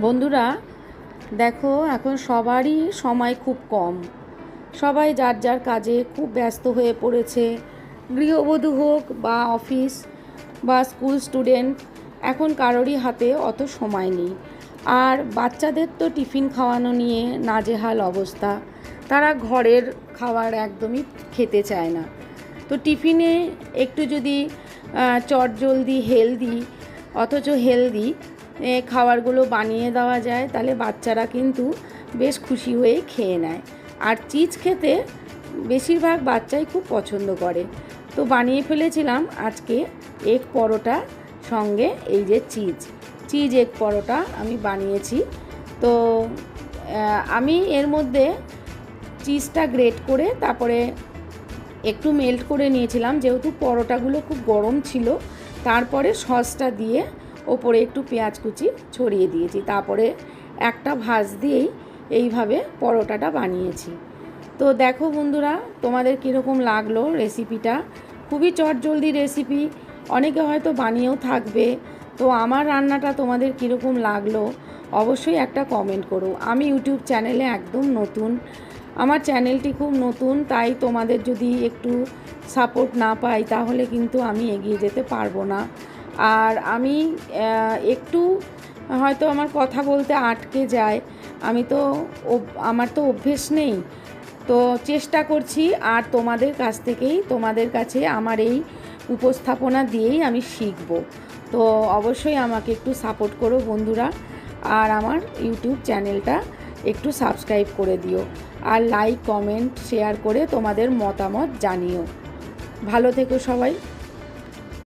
বন্ধুরা, দেখো এখন সবারই সময় খুব কম। সবাই যার যার কাজে খুব ব্যস্ত হয়ে পড়েছে। গৃহবধূ হোক বা অফিস বা স্কুল স্টুডেন্ট, এখন কারোরই হাতে অত সময় নেই। আর বাচ্চাদের তো টিফিন খাওয়ানো নিয়ে নাজেহাল অবস্থা। তারা ঘরের খাবার একদমই খেতে চায় না। তো টিফিনে একটু যদি চটজলদি হেলদি অথচ হেলদি খাবারগুলো বানিয়ে দেওয়া যায়, তাহলে বাচ্চারা কিন্তু বেশ খুশি হয়ে খেয়ে নেয়। আর চিজ খেতে বেশিরভাগ বাচ্চাই খুব পছন্দ করে। তো বানিয়ে ফেলেছিলাম আজকে এগ পরোটা, সঙ্গে এই যে চিজ এগ পরোটা আমি বানিয়েছি। তো আমি এর মধ্যে চিজটা গ্রেট করে তারপরে একটু মেল্ট করে নিয়েছিলাম, যেহেতু পরোটাগুলো খুব গরম ছিল। তারপরে সসটা দিয়ে ওপরে একটু পেঁয়াজ কুচি ছড়িয়ে দিয়েছি। তারপরে একটা ভাঁজ দিয়েই এইভাবে পরোটাটা বানিয়েছি। তো দেখো বন্ধুরা, তোমাদের কীরকম লাগলো রেসিপিটা। খুবই চটজলদি রেসিপি, অনেকে হয়তো বানিয়েও থাকবে। তো আমার রান্নাটা তোমাদের কীরকম লাগলো অবশ্যই একটা কমেন্ট করো। আমি ইউটিউব চ্যানেলে একদম নতুন, আমার চ্যানেলটি খুব নতুন, তাই তোমাদের যদি একটু সাপোর্ট না পাই তাহলে কিন্তু আমি এগিয়ে যেতে পারবো না। আর আমি একটু হয়তো আমার কথা বলতে আটকে যায়, আমার তো অভ্যেস নেই। তো চেষ্টা করছি, আর তোমাদের কাছে আমার এই উপস্থাপনা দিয়েই আমি শিখব। তো অবশ্যই আমাকে একটু সাপোর্ট করো বন্ধুরা, আর আমার ইউটিউব চ্যানেলটা একটু সাবস্ক্রাইব করে দিও, আর লাইক কমেন্ট শেয়ার করে তোমাদের মতামত জানিও। ভালো থেকো সবাই।